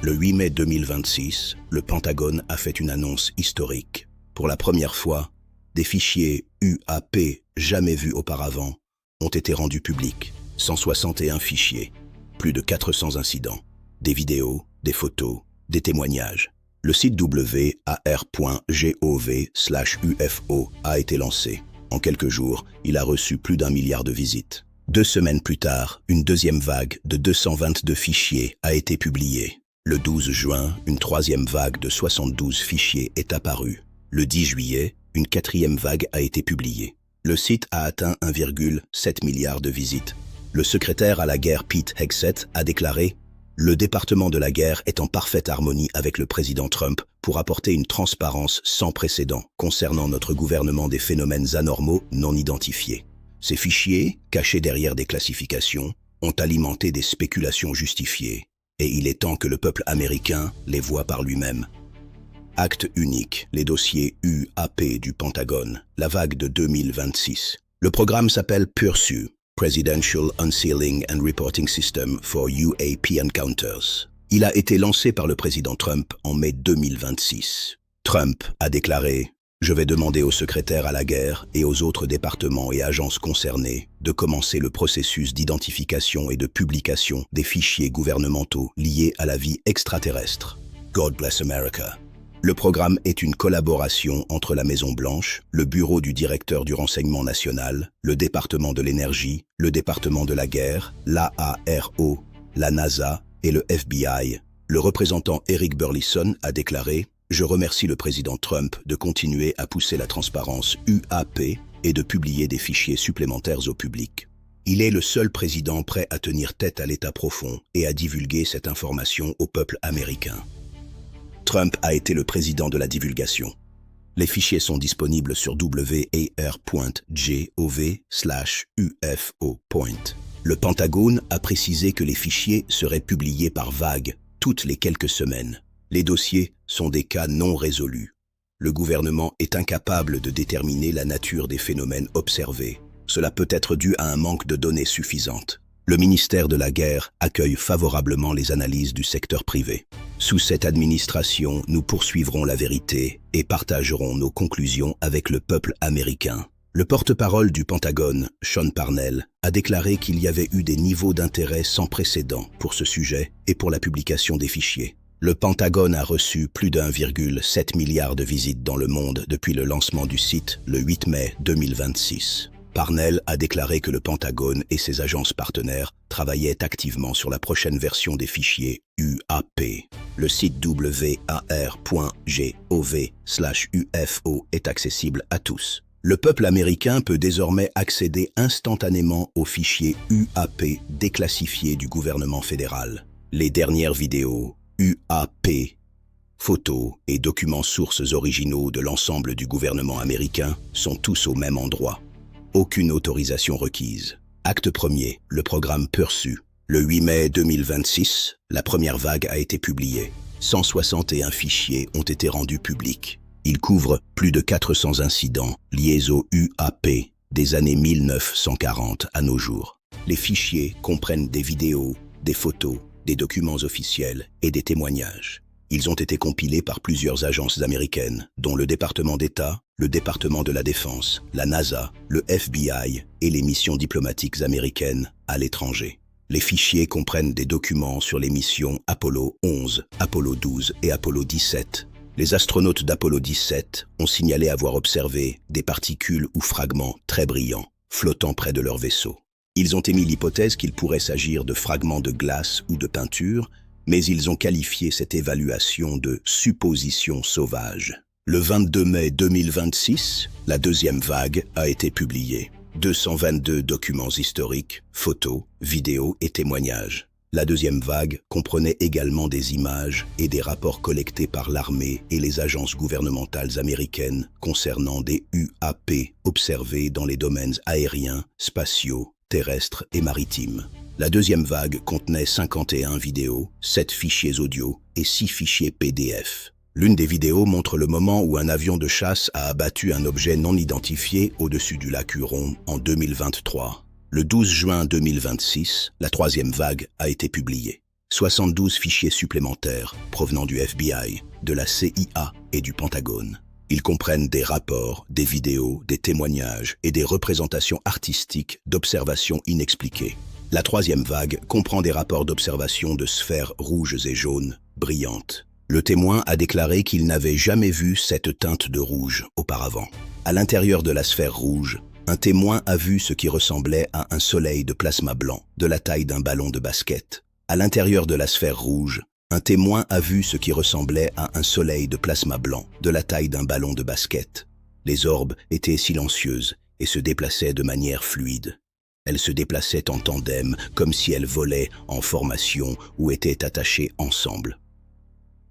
Le 8 mai 2026, le Pentagone a fait une annonce historique. Pour la première fois, des fichiers UAP jamais vus auparavant ont été rendus publics. 161 fichiers, plus de 400 incidents, des vidéos, des photos, des témoignages. Le site war.gov/UFO a été lancé. En quelques jours, il a reçu plus d'1 milliard de visites. 2 semaines plus tard, une deuxième vague de 222 fichiers a été publiée. Le 12 juin, une troisième vague de 72 fichiers est apparue. Le 10 juillet, une quatrième vague a été publiée. Le site a atteint 1,7 milliard de visites. Le secrétaire à la guerre Pete Hegseth a déclaré « Le département de la guerre est en parfaite harmonie avec le président Trump pour apporter une transparence sans précédent concernant notre gouvernement des phénomènes anormaux non identifiés. Ces fichiers, cachés derrière des classifications, ont alimenté des spéculations justifiées, et il est temps que le peuple américain les voie par lui-même. » Acte unique, les dossiers UAP du Pentagone, la vague de 2026. Le programme s'appelle PURSUE, Presidential Unsealing and Reporting System for UAP Encounters. Il a été lancé par le président Trump en mai 2026. Trump a déclaré « Je vais demander au secrétaire à la guerre et aux autres départements et agences concernés de commencer le processus d'identification et de publication des fichiers gouvernementaux liés à la vie extraterrestre. God bless America. » Le programme est une collaboration entre la Maison-Blanche, le Bureau du directeur du renseignement national, le département de l'énergie, le département de la guerre, l'AARO, la NASA et le FBI. Le représentant Eric Burlison a déclaré « Je remercie le président Trump de continuer à pousser la transparence UAP et de publier des fichiers supplémentaires au public. Il est le seul président prêt à tenir tête à l'État profond et à divulguer cette information au peuple américain. » Trump a été le président de la divulgation. Les fichiers sont disponibles sur war.gov/UFO. Le Pentagone a précisé que les fichiers seraient publiés par vagues toutes les quelques semaines. Les dossiers sont des cas non résolus. Le gouvernement est incapable de déterminer la nature des phénomènes observés. Cela peut être dû à un manque de données suffisantes. Le ministère de la Guerre accueille favorablement les analyses du secteur privé. Sous cette administration, nous poursuivrons la vérité et partagerons nos conclusions avec le peuple américain. Le porte-parole du Pentagone, Sean Parnell, a déclaré qu'il y avait eu des niveaux d'intérêt sans précédent pour ce sujet et pour la publication des fichiers. Le Pentagone a reçu plus d'1,7 milliard de visites dans le monde depuis le lancement du site le 8 mai 2026. Parnell a déclaré que le Pentagone et ses agences partenaires travaillaient activement sur la prochaine version des fichiers UAP. Le site war.gov/UFO est accessible à tous. Le peuple américain peut désormais accéder instantanément aux fichiers UAP déclassifiés du gouvernement fédéral. Les dernières vidéos UAP, photos et documents sources originaux de l'ensemble du gouvernement américain sont tous au même endroit. Aucune autorisation requise. Acte 1er, le programme PURSUE. Le 8 mai 2026, la première vague a été publiée. 161 fichiers ont été rendus publics. Ils couvrent plus de 400 incidents liés au UAP des années 1940 à nos jours. Les fichiers comprennent des vidéos, des photos, des documents officiels et des témoignages. Ils ont été compilés par plusieurs agences américaines, dont le département d'État, le département de la Défense, la NASA, le FBI et les missions diplomatiques américaines à l'étranger. Les fichiers comprennent des documents sur les missions Apollo 11, Apollo 12 et Apollo 17. Les astronautes d'Apollo 17 ont signalé avoir observé des particules ou fragments très brillants flottant près de leur vaisseau. Ils ont émis l'hypothèse qu'il pourrait s'agir de fragments de glace ou de peinture, mais ils ont qualifié cette évaluation de « supposition sauvage ». Le 22 mai 2026, la deuxième vague a été publiée. 222 documents historiques, photos, vidéos et témoignages. La deuxième vague comprenait également des images et des rapports collectés par l'armée et les agences gouvernementales américaines concernant des UAP observés dans les domaines aériens, spatiaux, terrestres et maritimes. La deuxième vague contenait 51 vidéos, 7 fichiers audio et 6 fichiers PDF. L'une des vidéos montre le moment où un avion de chasse a abattu un objet non identifié au-dessus du lac Huron en 2023. Le 12 juin 2026, la troisième vague a été publiée. 72 fichiers supplémentaires provenant du FBI, de la CIA et du Pentagone. Ils comprennent des rapports, des vidéos, des témoignages et des représentations artistiques d'observations inexpliquées. La troisième vague comprend des rapports d'observation de sphères rouges et jaunes, brillantes. Le témoin a déclaré qu'il n'avait jamais vu cette teinte de rouge auparavant. À l'intérieur de la sphère rouge, un témoin a vu ce qui ressemblait à un soleil de plasma blanc, de la taille d'un ballon de basket. À l'intérieur de la sphère rouge, un témoin a vu ce qui ressemblait à un soleil de plasma blanc, de la taille d'un ballon de basket. Les orbes étaient silencieuses et se déplaçaient de manière fluide. Elles se déplaçaient en tandem, comme si elles volaient en formation ou étaient attachées ensemble.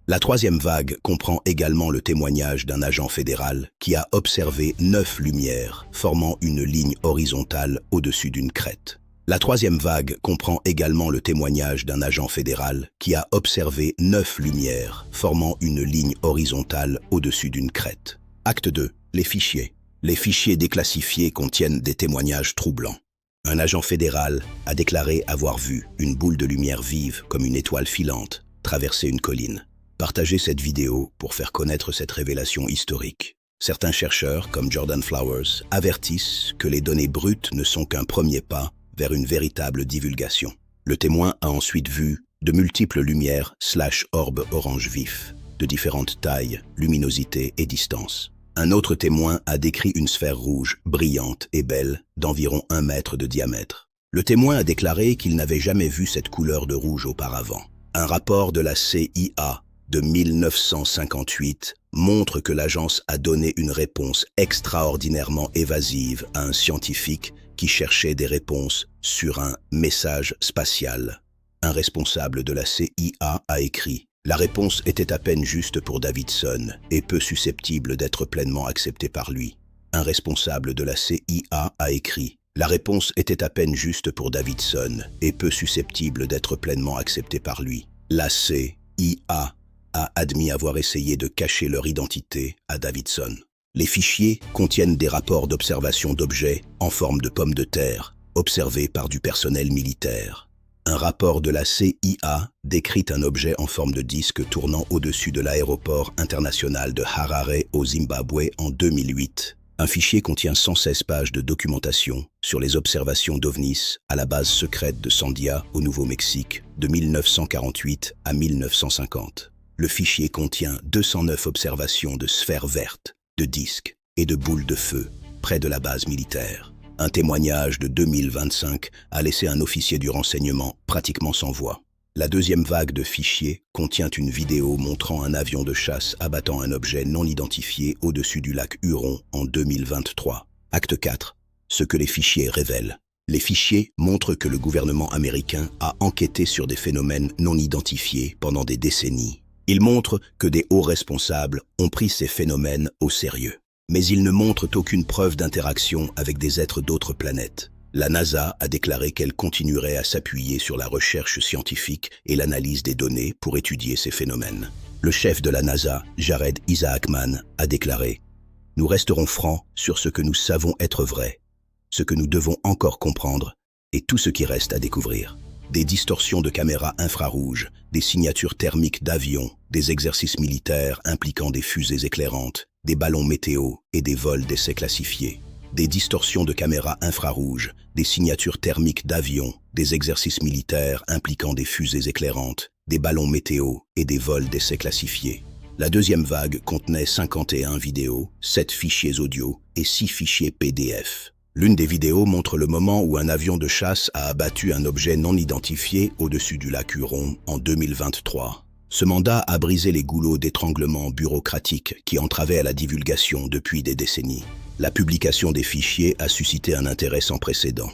La troisième vague comprend également le témoignage d'un agent fédéral qui a observé 9 lumières formant une ligne horizontale au-dessus d'une crête. La troisième vague comprend également le témoignage d'un agent fédéral qui a observé 9 lumières formant une ligne horizontale au-dessus d'une crête. Acte 2. Les fichiers. Les fichiers déclassifiés contiennent des témoignages troublants. Un agent fédéral a déclaré avoir vu une boule de lumière vive comme une étoile filante traverser une colline. Partagez cette vidéo pour faire connaître cette révélation historique. Certains chercheurs, comme Jordan Flowers, avertissent que les données brutes ne sont qu'un premier pas vers une véritable divulgation. Le témoin a ensuite vu de multiples lumières / orbes orange vif, de différentes tailles, luminosité et distance. Un autre témoin a décrit une sphère rouge, brillante et belle, d'environ 1 mètre de diamètre. Le témoin a déclaré qu'il n'avait jamais vu cette couleur de rouge auparavant. Un rapport de la CIA de 1958 montre que l'agence a donné une réponse extraordinairement évasive à un scientifique qui cherchait des réponses sur un message spatial. Un responsable de la CIA a écrit « La réponse était à peine juste pour Davidson et peu susceptible d'être pleinement acceptée par lui. » Un responsable de la CIA a écrit « La réponse était à peine juste pour Davidson et peu susceptible d'être pleinement acceptée par lui. » La CIA a admis avoir essayé de cacher leur identité à Davidson. Les fichiers contiennent des rapports d'observation d'objets en forme de pommes de terre, observés par du personnel militaire. Un rapport de la CIA décrit un objet en forme de disque tournant au-dessus de l'aéroport international de Harare au Zimbabwe en 2008. Un fichier contient 116 pages de documentation sur les observations d'OVNIs à la base secrète de Sandia au Nouveau-Mexique de 1948 à 1950. Le fichier contient 209 observations de sphères vertes, de disques et de boules de feu près de la base militaire. Un témoignage de 2025 a laissé un officier du renseignement pratiquement sans voix. La deuxième vague de fichiers contient une vidéo montrant un avion de chasse abattant un objet non identifié au-dessus du lac Huron en 2023. Acte 4. Ce que les fichiers révèlent. Les fichiers montrent que le gouvernement américain a enquêté sur des phénomènes non identifiés pendant des décennies. Ils montrent que des hauts responsables ont pris ces phénomènes au sérieux. Mais ils ne montrent aucune preuve d'interaction avec des êtres d'autres planètes. La NASA a déclaré qu'elle continuerait à s'appuyer sur la recherche scientifique et l'analyse des données pour étudier ces phénomènes. Le chef de la NASA, Jared Isaacman, a déclaré « Nous resterons francs sur ce que nous savons être vrai, ce que nous devons encore comprendre et tout ce qui reste à découvrir. » Des distorsions de caméras infrarouges, des signatures thermiques d'avions, des exercices militaires impliquant des fusées éclairantes, des ballons météo et des vols d'essais classifiés. Des distorsions de caméras infrarouges, des signatures thermiques d'avions, des exercices militaires impliquant des fusées éclairantes, des ballons météo et des vols d'essais classifiés. La deuxième vague contenait 51 vidéos, 7 fichiers audio et 6 fichiers PDF. L'une des vidéos montre le moment où un avion de chasse a abattu un objet non identifié au-dessus du lac Huron en 2023. Ce mandat a brisé les goulots d'étranglement bureaucratique qui entravaient à la divulgation depuis des décennies. La publication des fichiers a suscité un intérêt sans précédent.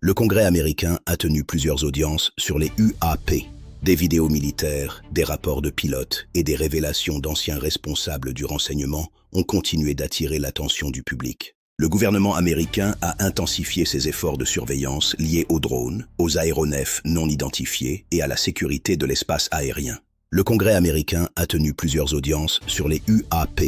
Le Congrès américain a tenu plusieurs audiences sur les UAP. Des vidéos militaires, des rapports de pilotes et des révélations d'anciens responsables du renseignement ont continué d'attirer l'attention du public. Le gouvernement américain a intensifié ses efforts de surveillance liés aux drones, aux aéronefs non identifiés et à la sécurité de l'espace aérien. Le Congrès américain a tenu plusieurs audiences sur les UAP.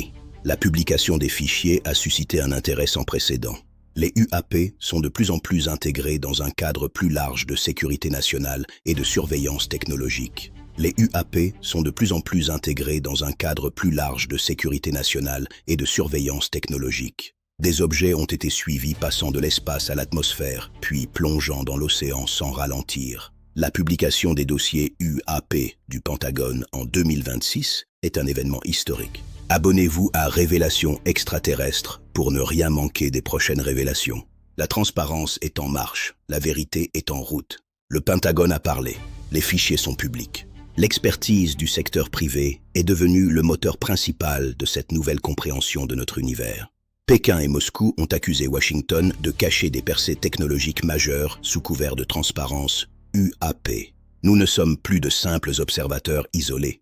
La publication des fichiers a suscité un intérêt sans précédent. Les UAP sont de plus en plus intégrés dans un cadre plus large de sécurité nationale et de surveillance technologique. Les UAP sont de plus en plus intégrés dans un cadre plus large de sécurité nationale et de surveillance technologique. Des objets ont été suivis passant de l'espace à l'atmosphère, puis plongeant dans l'océan sans ralentir. La publication des dossiers UAP du Pentagone en 2026 est un événement historique. Abonnez-vous à Révélations extraterrestres pour ne rien manquer des prochaines révélations. La transparence est en marche, la vérité est en route. Le Pentagone a parlé, les fichiers sont publics. L'expertise du secteur privé est devenue le moteur principal de cette nouvelle compréhension de notre univers. Pékin et Moscou ont accusé Washington de cacher des percées technologiques majeures sous couvert de transparence UAP. Nous ne sommes plus de simples observateurs isolés,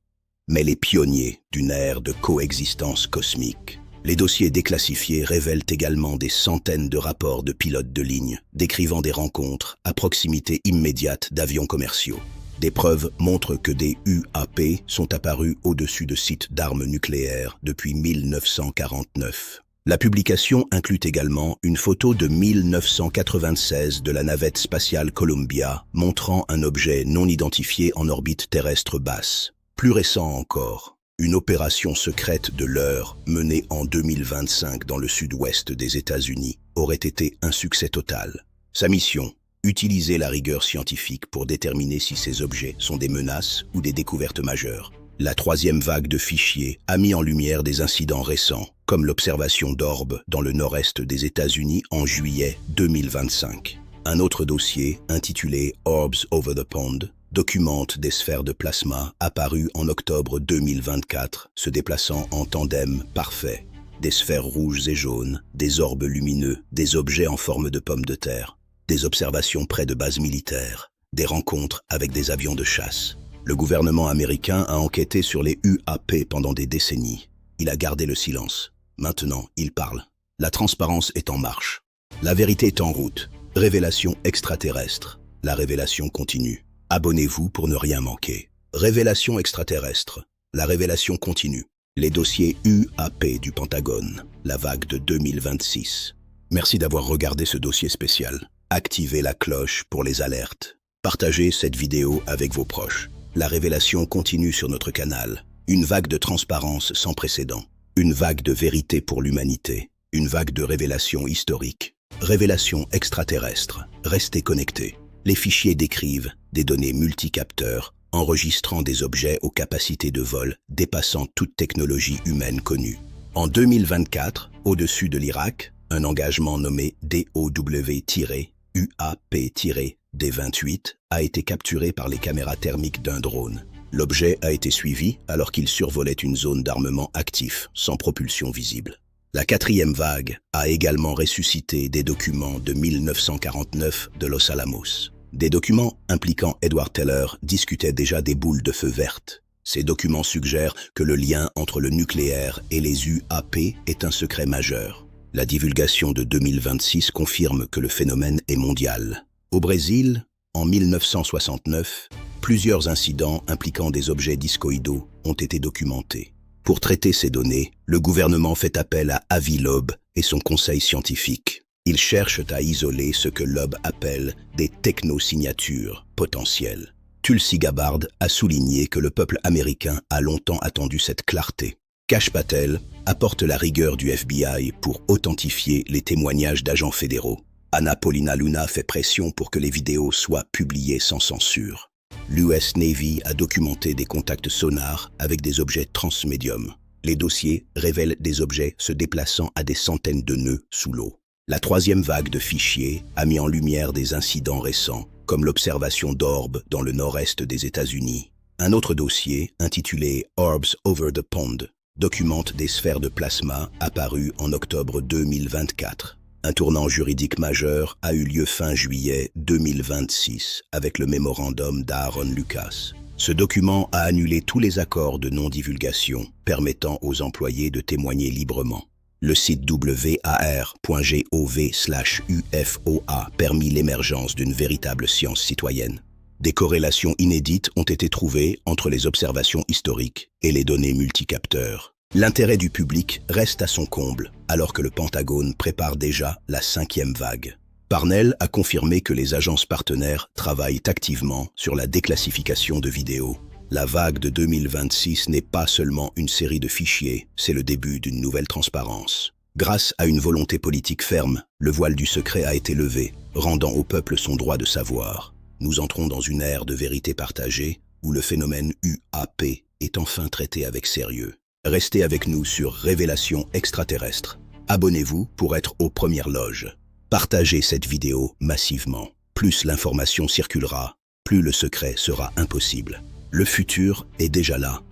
mais les pionniers d'une ère de coexistence cosmique. Les dossiers déclassifiés révèlent également des centaines de rapports de pilotes de ligne, décrivant des rencontres à proximité immédiate d'avions commerciaux. Des preuves montrent que des UAP sont apparus au-dessus de sites d'armes nucléaires depuis 1949. La publication inclut également une photo de 1996 de la navette spatiale Columbia montrant un objet non identifié en orbite terrestre basse. Plus récent encore, une opération secrète de l'heure menée en 2025 dans le sud-ouest des États-Unis aurait été un succès total. Sa mission: utiliser la rigueur scientifique pour déterminer si ces objets sont des menaces ou des découvertes majeures. La troisième vague de fichiers a mis en lumière des incidents récents, comme l'observation d'orbes dans le nord-est des États-Unis en juillet 2025. Un autre dossier, intitulé Orbs Over the Pond, documente des sphères de plasma apparues en octobre 2024, se déplaçant en tandem parfait. Des sphères rouges et jaunes, des orbes lumineux, des objets en forme de pommes de terre, des observations près de bases militaires, des rencontres avec des avions de chasse. Le gouvernement américain a enquêté sur les UAP pendant des décennies. Il a gardé le silence. Maintenant, il parle. La transparence est en marche. La vérité est en route. Révélation extraterrestre. La révélation continue. Abonnez-vous pour ne rien manquer. Révélation extraterrestre. La révélation continue. Les dossiers UAP du Pentagone. La vague de 2026. Merci d'avoir regardé ce dossier spécial. Activez la cloche pour les alertes. Partagez cette vidéo avec vos proches. La révélation continue sur notre canal. Une vague de transparence sans précédent. Une vague de vérité pour l'humanité. Une vague de révélations historiques. Révélations extraterrestres. Restez connectés. Les fichiers décrivent des données multicapteurs, enregistrant des objets aux capacités de vol dépassant toute technologie humaine connue. En 2024, au-dessus de l'Irak, un engagement nommé DOW-UAP-D28 a été capturé par les caméras thermiques d'un drone. L'objet a été suivi alors qu'il survolait une zone d'armement actif, sans propulsion visible. La quatrième vague a également ressuscité des documents de 1949 de Los Alamos. Des documents impliquant Edward Teller discutaient déjà des boules de feu vertes. Ces documents suggèrent que le lien entre le nucléaire et les UAP est un secret majeur. La divulgation de 2026 confirme que le phénomène est mondial. Au Brésil, en 1969, plusieurs incidents impliquant des objets discoïdaux ont été documentés. Pour traiter ces données, le gouvernement fait appel à Avi Loeb et son conseil scientifique. Ils cherchent à isoler ce que Loeb appelle des technosignatures potentielles. Tulsi Gabbard a souligné que le peuple américain a longtemps attendu cette clarté. Kash Patel apporte la rigueur du FBI pour authentifier les témoignages d'agents fédéraux. Anna Paulina Luna fait pression pour que les vidéos soient publiées sans censure. L'US Navy a documenté des contacts sonars avec des objets transmédiums. Les dossiers révèlent des objets se déplaçant à des centaines de nœuds sous l'eau. La troisième vague de fichiers a mis en lumière des incidents récents, comme l'observation d'orbes dans le nord-est des États-Unis. Un autre dossier, intitulé Orbs Over the Pond, documente des sphères de plasma apparues en octobre 2024. Un tournant juridique majeur a eu lieu fin juillet 2026 avec le mémorandum d'Aaron Lucas. Ce document a annulé tous les accords de non-divulgation permettant aux employés de témoigner librement. Le site war.gov/UFOA permit l'émergence d'une véritable science citoyenne. Des corrélations inédites ont été trouvées entre les observations historiques et les données multicapteurs. L'intérêt du public reste à son comble, alors que le Pentagone prépare déjà la 5e vague. Parnell a confirmé que les agences partenaires travaillent activement sur la déclassification de vidéos. La vague de 2026 n'est pas seulement une série de fichiers, c'est le début d'une nouvelle transparence. Grâce à une volonté politique ferme, le voile du secret a été levé, rendant au peuple son droit de savoir. Nous entrons dans une ère de vérité partagée, où le phénomène UAP est enfin traité avec sérieux. Restez avec nous sur Révélations extraterrestres. Abonnez-vous pour être aux premières loges. Partagez cette vidéo massivement. Plus l'information circulera, plus le secret sera impossible. Le futur est déjà là.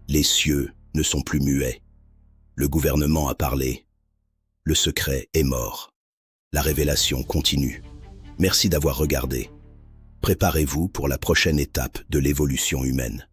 Les cieux ne sont plus muets. Le gouvernement a parlé. Le secret est mort. La révélation continue. Merci d'avoir regardé. Préparez-vous pour la prochaine étape de l'évolution humaine.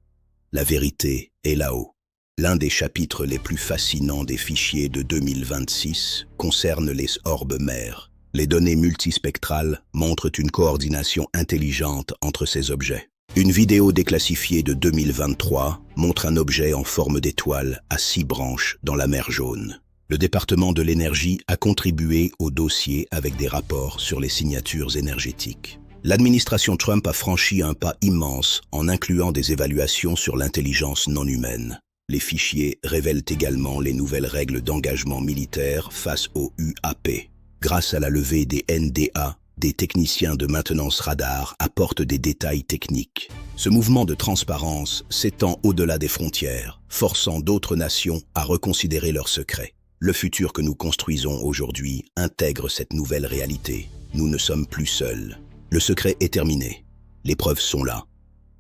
La vérité est là-haut. L'un des chapitres les plus fascinants des fichiers de 2026 concerne les orbes mers. Les données multispectrales montrent une coordination intelligente entre ces objets. Une vidéo déclassifiée de 2023 montre un objet en forme d'étoile à 6 branches dans la mer Jaune. Le département de l'énergie a contribué au dossier avec des rapports sur les signatures énergétiques. L'administration Trump a franchi un pas immense en incluant des évaluations sur l'intelligence non humaine. Les fichiers révèlent également les nouvelles règles d'engagement militaire face au UAP. Grâce à la levée des NDA, des techniciens de maintenance radar apportent des détails techniques. Ce mouvement de transparence s'étend au-delà des frontières, forçant d'autres nations à reconsidérer leurs secrets. Le futur que nous construisons aujourd'hui intègre cette nouvelle réalité. Nous ne sommes plus seuls. Le secret est terminé. Les preuves sont là.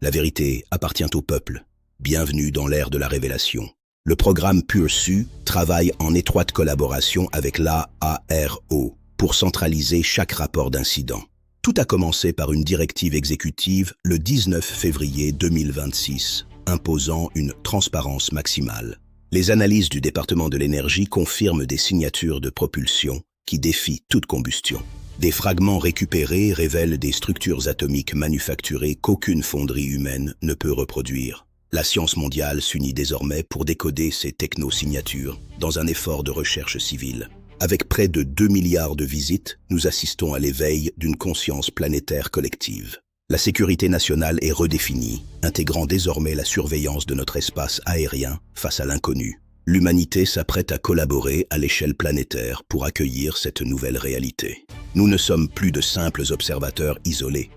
La vérité appartient au peuple. Bienvenue dans l'ère de la révélation. Le programme PureSu travaille en étroite collaboration avec l'AARO pour centraliser chaque rapport d'incident. Tout a commencé par une directive exécutive le 19 février 2026, imposant une transparence maximale. Les analyses du département de l'énergie confirment des signatures de propulsion qui défient toute combustion. Des fragments récupérés révèlent des structures atomiques manufacturées qu'aucune fonderie humaine ne peut reproduire. La science mondiale s'unit désormais pour décoder ces technosignatures dans un effort de recherche civile. Avec près de 2 milliards de visites, nous assistons à l'éveil d'une conscience planétaire collective. La sécurité nationale est redéfinie, intégrant désormais la surveillance de notre espace aérien face à l'inconnu. L'humanité s'apprête à collaborer à l'échelle planétaire pour accueillir cette nouvelle réalité. Nous ne sommes plus de simples observateurs isolés,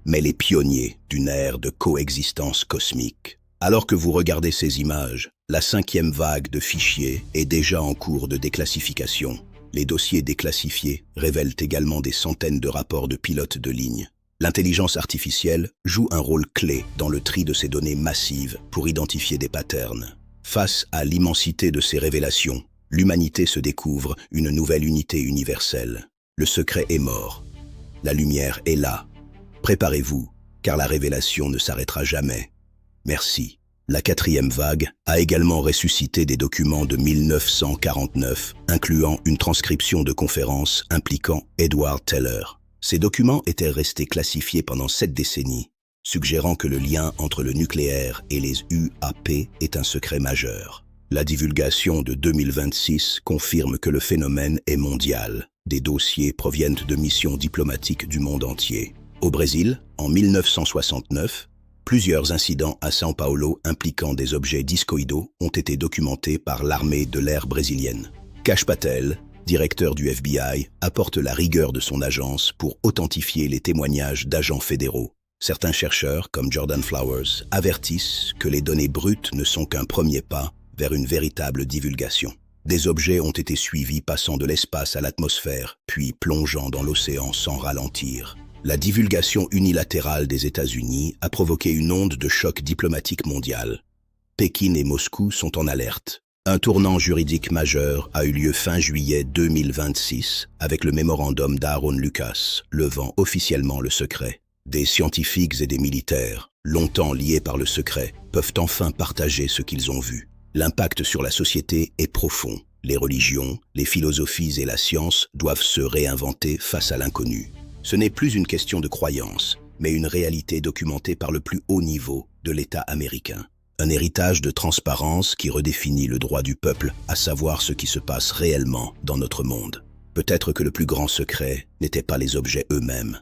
mais les pionniers d'une ère de coexistence cosmique. Alors que vous regardez ces images, la 5e vague de fichiers est déjà en cours de déclassification. Les dossiers déclassifiés révèlent également des centaines de rapports de pilotes de ligne. L'intelligence artificielle joue un rôle clé dans le tri de ces données massives pour identifier des patterns. Face à l'immensité de ces révélations, l'humanité se découvre une nouvelle unité universelle. Le secret est mort. La lumière est là. Préparez-vous, car la révélation ne s'arrêtera jamais. Merci. La 4e vague a également ressuscité des documents de 1949, incluant une transcription de conférence impliquant Edward Teller. Ces documents étaient restés classifiés pendant 7 décennies, suggérant que le lien entre le nucléaire et les UAP est un secret majeur. La divulgation de 2026 confirme que le phénomène est mondial. Des dossiers proviennent de missions diplomatiques du monde entier. Au Brésil, en 1969, plusieurs incidents à São Paulo impliquant des objets discoïdaux ont été documentés par l'armée de l'air brésilienne. Kash Patel, directeur du FBI, apporte la rigueur de son agence pour authentifier les témoignages d'agents fédéraux. Certains chercheurs, comme Jordan Flowers, avertissent que les données brutes ne sont qu'un premier pas vers une véritable divulgation. Des objets ont été suivis passant de l'espace à l'atmosphère, puis plongeant dans l'océan sans ralentir. La divulgation unilatérale des États-Unis a provoqué une onde de choc diplomatique mondial. Pékin et Moscou sont en alerte. Un tournant juridique majeur a eu lieu fin juillet 2026 avec le mémorandum d'Aaron Lucas, levant officiellement le secret. Des scientifiques et des militaires, longtemps liés par le secret, peuvent enfin partager ce qu'ils ont vu. L'impact sur la société est profond. Les religions, les philosophies et la science doivent se réinventer face à l'inconnu. Ce n'est plus une question de croyance, mais une réalité documentée par le plus haut niveau de l'État américain. Un héritage de transparence qui redéfinit le droit du peuple à savoir ce qui se passe réellement dans notre monde. Peut-être que le plus grand secret n'était pas les objets eux-mêmes,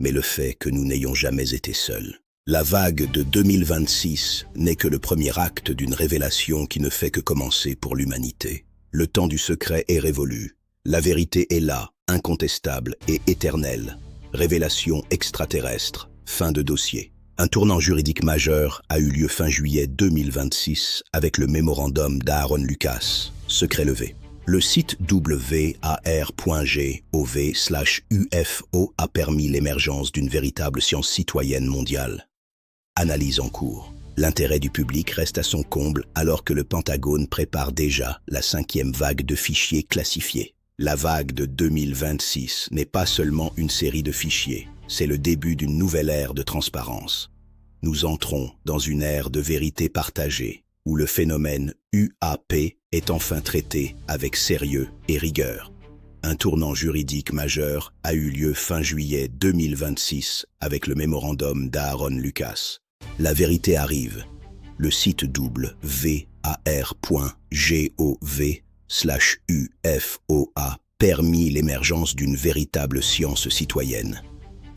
mais le fait que nous n'ayons jamais été seuls. La vague de 2026 n'est que le premier acte d'une révélation qui ne fait que commencer pour l'humanité. Le temps du secret est révolu. La vérité est là, incontestable et éternelle. Révélation extraterrestre. Fin de dossier. Un tournant juridique majeur a eu lieu fin juillet 2026 avec le mémorandum d'Aaron Lucas. Secret levé. Le site war.gov/UFO a permis l'émergence d'une véritable science citoyenne mondiale. Analyse en cours. L'intérêt du public reste à son comble alors que le Pentagone prépare déjà la 5e vague de fichiers classifiés. La vague de 2026 n'est pas seulement une série de fichiers, c'est le début d'une nouvelle ère de transparence. Nous entrons dans une ère de vérité partagée, où le phénomène UAP est enfin traité avec sérieux et rigueur. Un tournant juridique majeur a eu lieu fin juillet 2026 avec le mémorandum d'Aaron Lucas. La vérité arrive. Le site war.gov/UFO a permis l'émergence d'une véritable science citoyenne.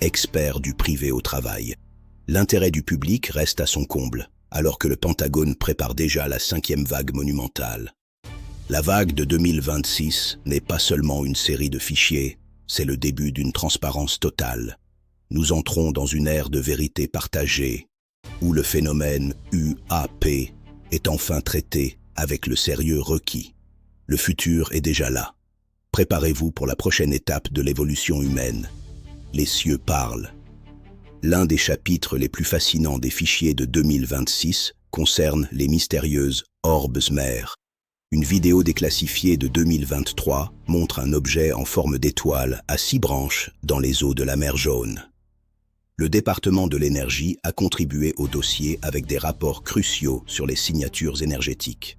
Experts du privé au travail. L'intérêt du public reste à son comble, alors que le Pentagone prépare déjà la 5e vague monumentale. La vague de 2026 n'est pas seulement une série de fichiers, c'est le début d'une transparence totale. Nous entrons dans une ère de vérité partagée, où le phénomène UAP est enfin traité avec le sérieux requis. Le futur est déjà là. Préparez-vous pour la prochaine étape de l'évolution humaine. Les cieux parlent. L'un des chapitres les plus fascinants des fichiers de 2026 concerne les mystérieuses orbes mers. Une vidéo déclassifiée de 2023 montre un objet en forme d'étoile à 6 branches dans les eaux de la mer Jaune. Le département de l'énergie a contribué au dossier avec des rapports cruciaux sur les signatures énergétiques.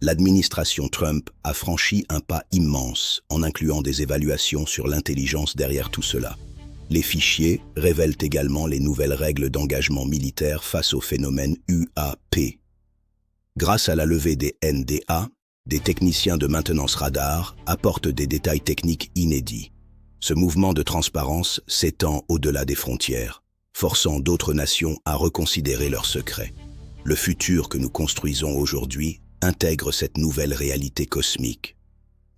L'administration Trump a franchi un pas immense en incluant des évaluations sur l'intelligence derrière tout cela. Les fichiers révèlent également les nouvelles règles d'engagement militaire face au phénomène UAP. Grâce à la levée des NDA, des techniciens de maintenance radar apportent des détails techniques inédits. Ce mouvement de transparence s'étend au-delà des frontières, forçant d'autres nations à reconsidérer leurs secrets. Le futur que nous construisons aujourd'hui intègre cette nouvelle réalité cosmique.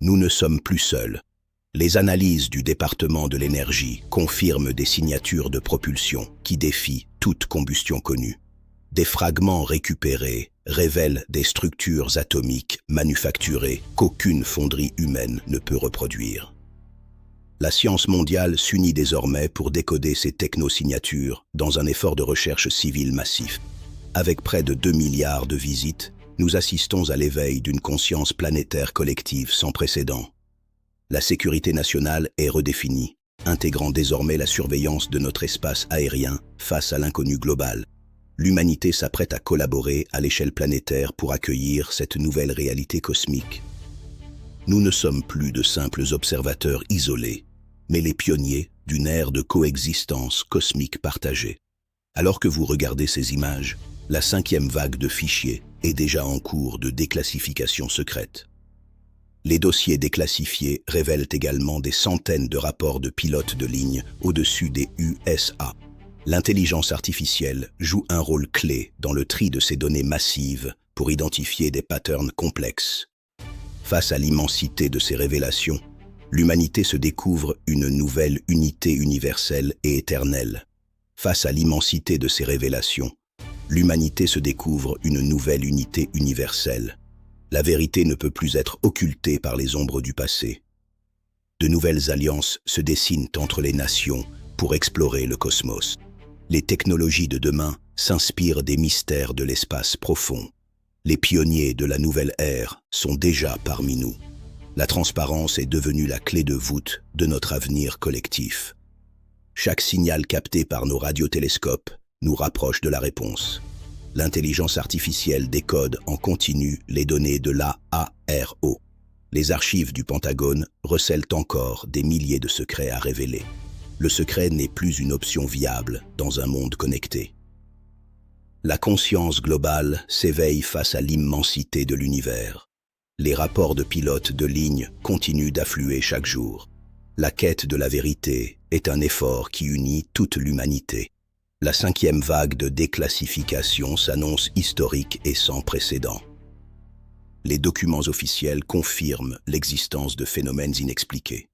Nous ne sommes plus seuls. Les analyses du département de l'énergie confirment des signatures de propulsion qui défient toute combustion connue. Des fragments récupérés révèlent des structures atomiques manufacturées qu'aucune fonderie humaine ne peut reproduire. La science mondiale s'unit désormais pour décoder ces technosignatures dans un effort de recherche civile massif. Avec près de 2 milliards de visites, nous assistons à l'éveil d'une conscience planétaire collective sans précédent. La sécurité nationale est redéfinie, intégrant désormais la surveillance de notre espace aérien face à l'inconnu global. L'humanité s'apprête à collaborer à l'échelle planétaire pour accueillir cette nouvelle réalité cosmique. Nous ne sommes plus de simples observateurs isolés, mais les pionniers d'une ère de coexistence cosmique partagée. Alors que vous regardez ces images, la 5e vague de fichiers est déjà en cours de déclassification secrète. Les dossiers déclassifiés révèlent également des centaines de rapports de pilotes de ligne au-dessus des USA. L'intelligence artificielle joue un rôle clé dans le tri de ces données massives pour identifier des patterns complexes. Face à l'immensité de ces révélations, l'humanité se découvre une nouvelle unité universelle et éternelle. Face à l'immensité de ces révélations, l'humanité se découvre une nouvelle unité universelle. La vérité ne peut plus être occultée par les ombres du passé. De nouvelles alliances se dessinent entre les nations pour explorer le cosmos. Les technologies de demain s'inspirent des mystères de l'espace profond. Les pionniers de la nouvelle ère sont déjà parmi nous. La transparence est devenue la clé de voûte de notre avenir collectif. Chaque signal capté par nos radiotélescopes nous rapproche de la réponse. L'intelligence artificielle décode en continu les données de l'AARO. Les archives du Pentagone recèlent encore des milliers de secrets à révéler. Le secret n'est plus une option viable dans un monde connecté. La conscience globale s'éveille face à l'immensité de l'univers. Les rapports de pilotes de ligne continuent d'affluer chaque jour. La quête de la vérité est un effort qui unit toute l'humanité. La 5e vague de déclassification s'annonce historique et sans précédent. Les documents officiels confirment l'existence de phénomènes inexpliqués.